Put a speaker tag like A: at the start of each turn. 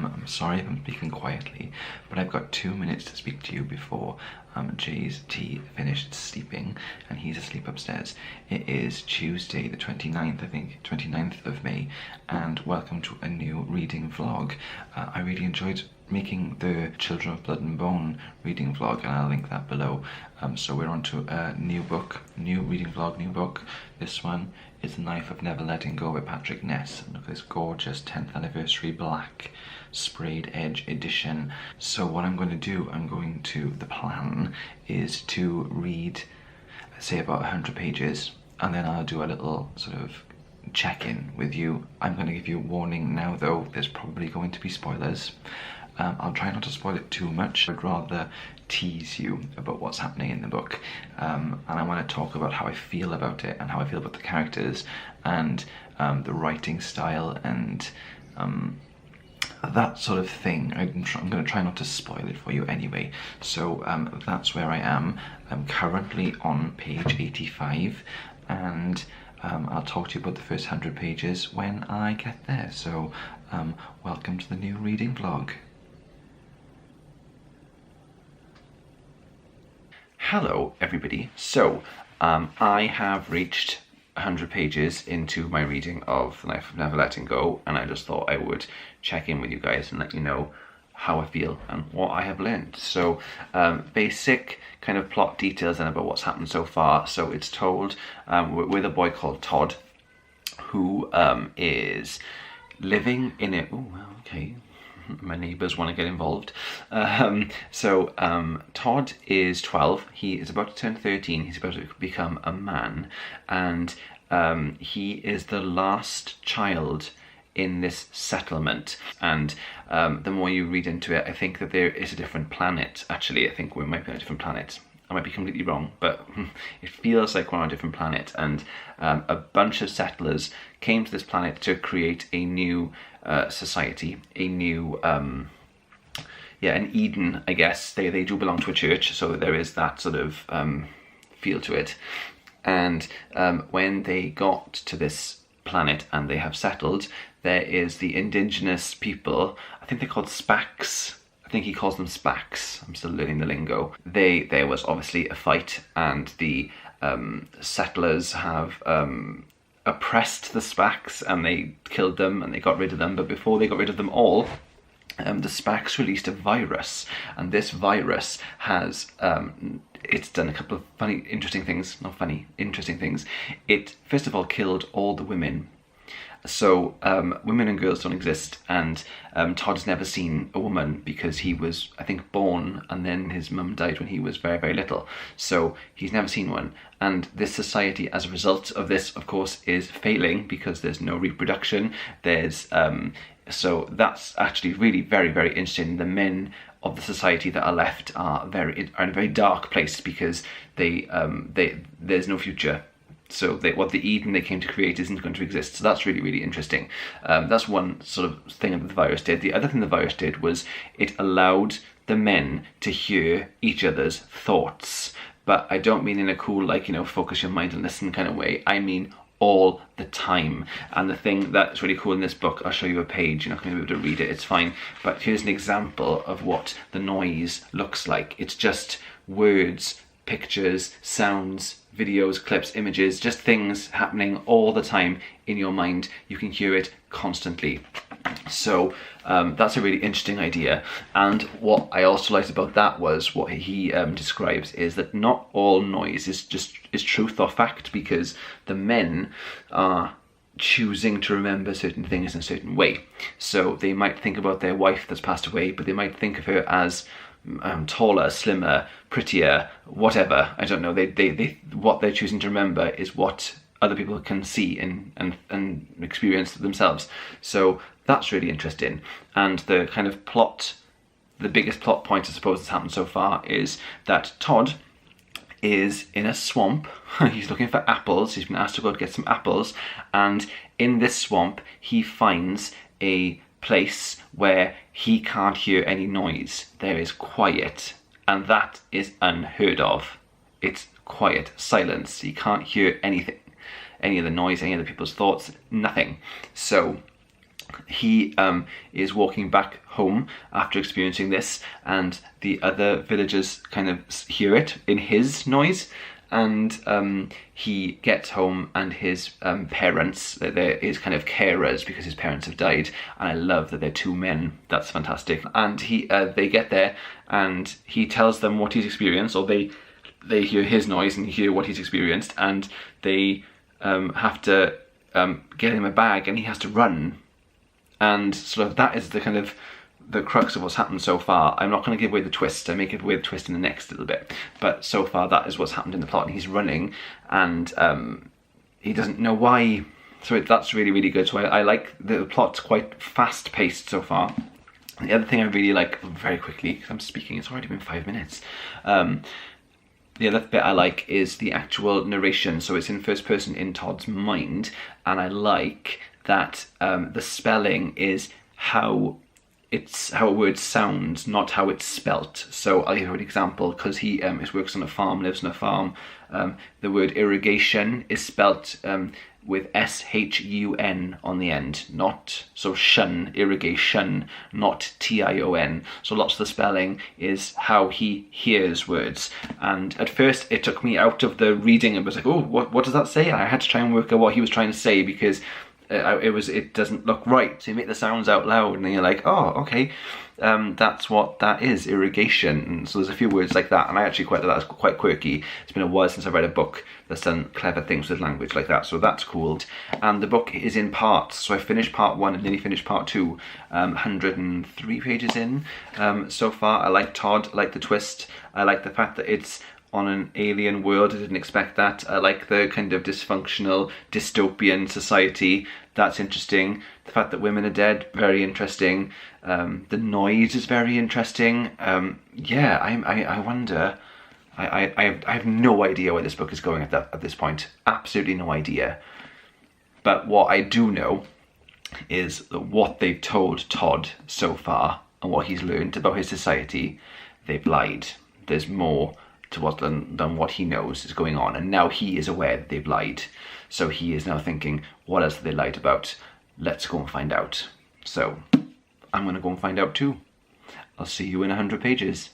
A: I'm sorry if I'm speaking quietly, but I've got 2 minutes to speak to you before Jay's tea finished sleeping, and he's asleep upstairs. It is Tuesday the 29th, I think, 29th of May, and welcome to a new reading vlog. I really enjoyed making the Children of Blood and Bone reading vlog, and I'll link that below. So we're on to a new book, new reading vlog, new book. This one is The Knife of Never Letting Go by Patrick Ness. And look at this gorgeous 10th anniversary black sprayed edge edition. So what I'm going to do, the plan is to read, say, about 100 pages, and then I'll do a little sort of check-in with you. I'm going to give you a warning now though, there's probably going to be spoilers. I'll try not to spoil it too much. I'd rather tease you about what's happening in the book, and I want to talk about how I feel about it and how I feel about the characters and the writing style and that sort of thing. I'm going to try not to spoil it for you anyway. So that's where I am. I'm currently on page 85, and I'll talk to you about the first 100 pages when I get there. So welcome to the new reading vlog. Hello everybody. So I have reached 100 pages into my reading of The Knife of Never Letting Go, and I just thought I would check in with you guys and let you know how I feel and what I have learned. So basic kind of plot details and about what's happened so far. So it's told with a boy called Todd, who is living in a... Oh, well, okay. My neighbours want to get involved. Todd is 12. He is about to turn 13. He's about to become a man, and he is the last child in this settlement. And the more you read into it, I think that there is a different planet. Actually, I think we might be on a different planet. I might be completely wrong, but it feels like we're on a different planet, and a bunch of settlers came to this planet to create a new society, a new, an Eden, I guess. They do belong to a church, so there is that sort of feel to it. And when they got to this planet and they have settled, there is the indigenous people, I think they're called Spacs. I think he calls them Spacs. I'm still learning the lingo. There was obviously a fight, and the settlers have oppressed the Spacs, and they killed them and they got rid of them. But before they got rid of them all, the Spacs released a virus, and this virus has it's done a couple of interesting things. It first of all killed all the women. So women and girls don't exist, and Todd's never seen a woman because he was, I think, born, and then his mum died when he was very, very little. So he's never seen one. And this society, as a result of this, of course, is failing because there's no reproduction. So that's actually really very, very interesting. The men of the society that are left are in a very dark place because there's no future. So what the Eden they came to create isn't going to exist. So that's really, really interesting. That's one sort of thing that the virus did. The other thing the virus did was it allowed the men to hear each other's thoughts. But I don't mean in a cool, like, focus your mind and listen kind of way. I mean all the time. And the thing that's really cool in this book, I'll show you a page, you're not going to be able to read it, it's fine. But here's an example of what the noise looks like. It's just words, pictures, sounds, videos, clips, images, just things happening all the time in your mind. You can hear it constantly. So that's a really interesting idea. And what I also liked about that was what he describes is that not all noise is truth or fact, because the men are choosing to remember certain things in a certain way. So they might think about their wife that's passed away, but they might think of her as taller, slimmer, prettier, whatever. I don't know. They what they're choosing to remember is what other people can see and experience themselves. So that's really interesting. And the kind of plot, the biggest plot point I suppose that's happened so far is that Todd is in a swamp. He's looking for apples. He's been asked to go get some apples, and in this swamp he finds a place where he can't hear any noise. There is quiet, and that is unheard of. It's quiet, silence. You can't hear anything, any of the noise, any of the people's thoughts, nothing. So he is walking back home after experiencing this, and the other villagers kind of hear it in his noise, and he gets home, and his parents, they're his kind of carers because his parents have died, and I love that they're two men. That's fantastic. And they get there, and he tells them what he's experienced, or they hear his noise and hear what he's experienced, and they have to get him a bag, and he has to run. And sort of that is the kind of the crux of what's happened so far. I'm not going to give away the twist. I may give away the twist in the next little bit. But so far, that is what's happened in the plot. And he's running, and he doesn't know why. So that's really, really good. So I like the plot's quite fast-paced so far. And the other thing I really like, very quickly, because I'm speaking, it's already been 5 minutes. The other bit I like is the actual narration. So it's in first person in Todd's mind. And I like that the spelling is how a word sounds, not how it's spelt. So I'll give you an example, because he works on a farm, lives on a farm. The word irrigation is spelt with S-H-U-N on the end, not, so shun, irrigation, not T-I-O-N. So lots of the spelling is how he hears words. And at first it took me out of the reading and was like, oh, what does that say? I had to try and work out what he was trying to say, because it doesn't look right. So you make the sounds out loud, and then you're like, oh, okay, that's what that is, irrigation. And so there's a few words like that, and I actually quite like that. It's quite quirky. It's been a while since I've read a book that's done clever things with language like that, so that's cool. And the book is in parts, so I finished part 1 and nearly finished part 2, 103 pages in so far. I like Todd, I like the twist, I like the fact that it's on an alien world. I didn't expect that. I like the kind of dysfunctional dystopian society. That's interesting. The fact that women are dead, very interesting. The noise is very interesting. Yeah, I wonder. I have no idea where this book is going at this point. Absolutely no idea. But what I do know is that what they've told Todd so far and what he's learned about his society, they've lied. There's more to what than what he knows is going on, and now he is aware that they've lied. So he is now thinking, what else have they lied about? Let's go and find out. So I'm going to go and find out too. I'll see you in 100 pages.